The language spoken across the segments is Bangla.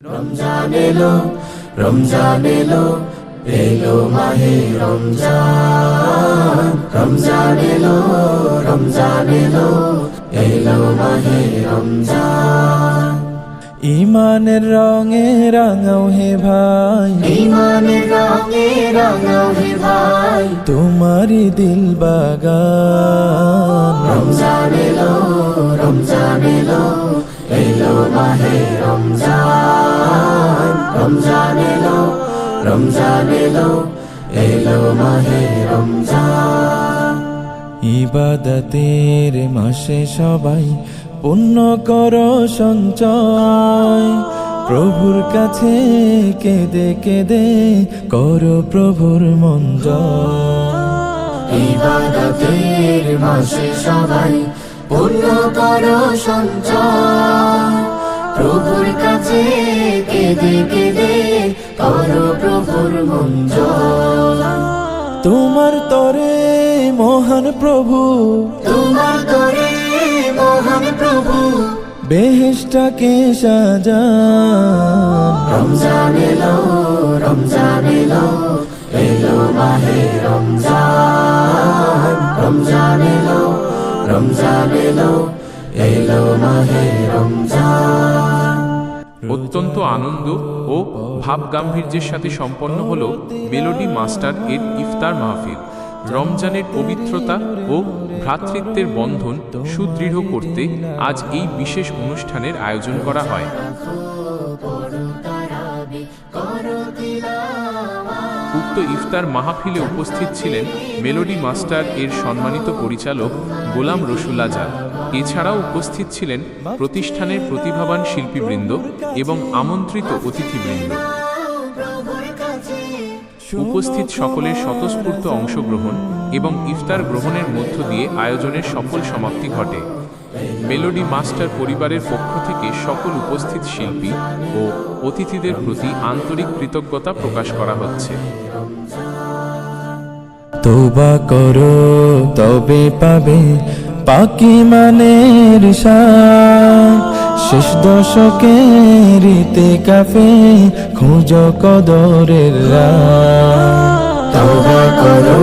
রমজান এলো, রমজান এলো, এলো মাহে রমজান। রমজান এলো, রমজান এলো, এলো মাহে রমজান। ইমানের রঙে রাঙাও হে ভাই, ইমানের রঙে রাঙাও হে ভাই, তোমারি দিল বাগান। রমজান এলো, রমজান এলো, এলো মাহে রমজান। রমজান এলো, রমজান এলো, এলো মাহে রমজান। ইবাদতের মাসে সবাই পুণ্য করো সঞ্চয়, প্রভুর কাছে কেঁদে কেঁদে করো প্রভুর মন জয়। ইবাদতের মাসে সবাই পূর্ণ করো সঞ্চয়, প্রভুর কাছে কেঁদে কেঁদে করো প্রভুর মন জয়। তোমার তরে মহান প্রভু, তোমার করে মহান প্রভু, বেহেশটাকে সাজান। রমজান এলো, রমজান এলো, এলো মাহে রমজান। রমজান এলো, রমজান এলো, এলো মাহে রমজান। অত্যন্ত আনন্দ ও ভাবগাম্ভীর্যের সাথে সম্পন্ন হল মেলোডি মাস্টার এর ইফতার মাহফিল। রমজানের পবিত্রতা ও ভ্রাতৃত্বের বন্ধন সুদৃঢ় করতে আজ এই বিশেষ অনুষ্ঠানের আয়োজন করা হয়। উক্ত ইফতার মাহফিলে উপস্থিত ছিলেন মেলোডি মাস্টার এর সম্মানিত পরিচালক গোলাম রসুল আজাদ। এছাড়াও উপস্থিত ছিলেন প্রতিষ্ঠানের প্রতিভাবান শিল্পীবৃন্দ এবং আমন্ত্রিত অতিথিবৃন্দ। উপস্থিত সকলের স্বতঃস্ফূর্ত অংশগ্রহণ এবং ইফতার গ্রহণের মধ্য দিয়ে আয়োজনের সফল সমাপ্তি ঘটে। মেলোডি মাস্টার পরিবারের পক্ষ থেকে সকল উপস্থিত শিল্পী ও অতিথিদের প্রতি আন্তরিক কৃতজ্ঞতা প্রকাশ করা হচ্ছে। তওবা করো তবে পাবে পাকি মানের শান, শেষ দশকের ইতিকাফে খোঁজো কদরের রাত। তওবা করো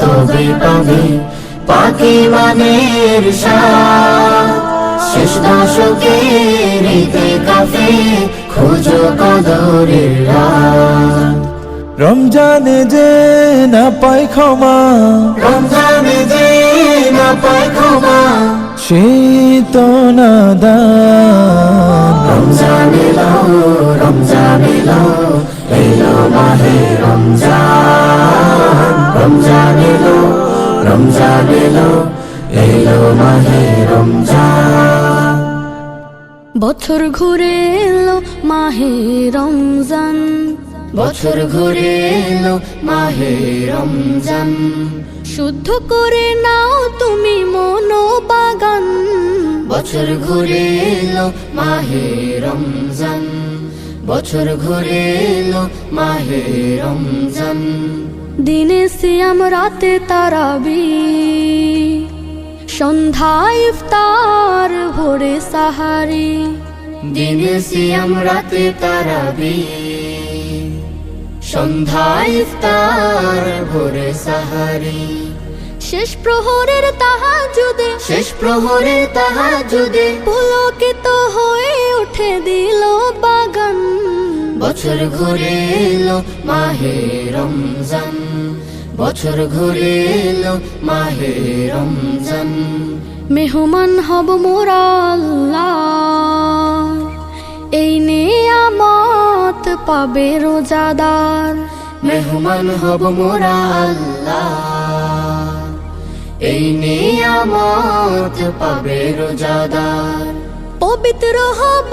তবে পাবে পাকি মানের শান, শেষ দশকের ইতিকাফে খোঁজো কদরের রাত। রমজানে যে না পায় ক্ষমা, রমজানে যে না পায় ক্ষমা, সে তো নাদান। রমজান এলো, রমজান এলো, এলো মাহে রমজান। রমজান এলো, রমজান এলো, এলো মাহে রমজান। বছর ঘুরে এলো মাহে রমজান, বছর ঘুরে এলো মাহে রমজান। শুদ্ধ করে নাও তুমি মনোবাগান। বছর ঘুরে এলো মাহে রমজান, বছর ঘুরে এলো মাহে রমজান। দিনে সিয়াম রাতে তারাবি, সন্ধ্যায় ইফতার ভোরে সাহারি। দিনে সিয়াম রাতে তারাবি, সন্ধ্যায় ইফতার ভোরে সাহারি। শেষ প্রহরের তাহাজ্জুদে, শেষ প্রহরের তাহাজ্জুদে পুলকিত হয়ে উঠে দিল বাগান। বছর ঘুরে এলো মাহে রমজান, বছর ঘুরে এলো মাহে রমজান। মেহমান হব মোরা আল্লাহর, এই নিয়ামত পাবে রোজাদার। মেহমান হব মোরা আল্লাহ, এই নিয়ামত পাবে রোজাদার। পবিত্র হব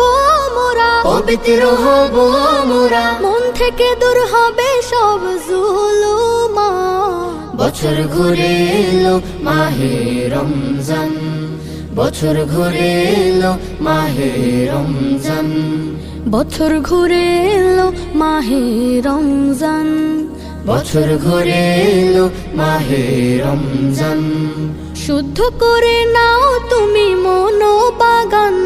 মোরা, পবিত্র হব মোরা, মন থেকে দূর হবে সব জুলুমা। বছর ঘুরে এলো মাহে রমজান, বছর ঘুরে এলো মাহে রমজান। বছর ঘুরে এলো মাহে রমজান, বছর ঘুরে এলো মাহে রমজান। শুদ্ধ করে নাও তুমি মনোবাগান।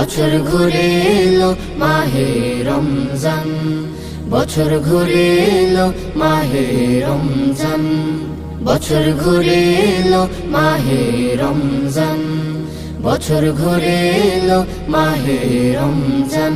বছর ঘুরে এলো মাহে রমজান, বছর ঘুরে এলো মাহে রমজান, বছর ঘুরে এলো মাহে রমজান, বছর ঘুরে এলো মাহে রমজান।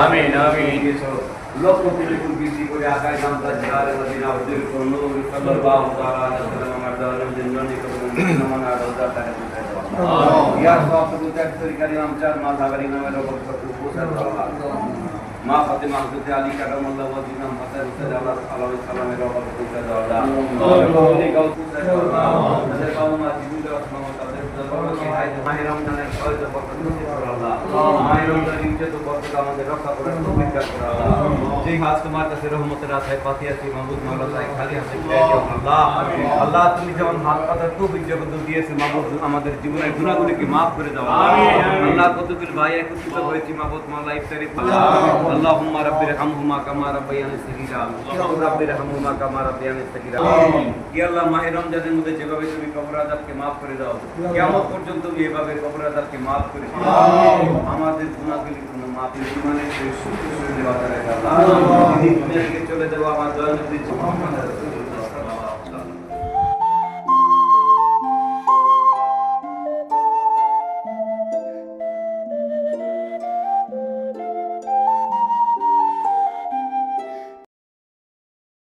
আমিন আমিন লক্ষ বিলিকুল বৃদ্ধি করে আকাশ আমতা জিলারে মদিনা হুজুর নূর সাল্লাল্লাহু তাআলা আলাইহি ওয়াসাল্লাম আমার দাওয়াতের জন্য নিকট নমন আদার টাকা দিতে আমিন ইয়া সাহাবুল তরিকার ইমাম চার মাযহাবের ইমামের উপর উপসার মা ফাতেমা হযরত আলী কারামাল্লাহু ওয়াজহু ইমাম হাসান হুসাইন আলাইহিস সালামের উপর উপসার দাওয়া আল্লাহ গাউসুসার তাদের বাবা জিবুল রহমান তাদের মাহে রমজানের ফয়জ বরকত আল্লাহ মাহে রমজানের ইজ্জত ও বরকত আমাদের রক্ষা করার তৌফিক দান করো আল্লাহ যেই হাত তোমার কাছে রহমতের আশায় পাতিয়া আছি মাহবুব মাওলা তাই খালি হাতে ফিরে যাও আল্লাহ আল্লাহ তুমি যেমন হাত পাতার তৌফিক জগৎ দিয়েছে মাহবুব আমাদের জীবনের গুনাহগুলোকে maaf করে দাও আল্লাহ কতগুলো ভাই একত্রিত হয়েছি মাহবুব মাওলা ইফতারি আল্লাহুম্মা রাব্বিরহামহুমা কামা রাব্বায়ানি সগীরা রাব্বিরহামহুমা কামা রাব্বায়ানি সগীরা ইয়া আল্লাহ মাহে রমজানের মধ্যে যেভাবে তুমি কবর আযাবকে maaf করে দাও কিয়ামত পর্যন্ত তুমি এভাবে কবর আযাবকে maaf করে দাও আমাদের গুনাহগুলি কোনো maaf ইমানের সুখ সুখ দেওয়া করে আল্লাহ এই দুনিয়া থেকে চলে যাওয়া আমার দয়ালু মুহাম্মদ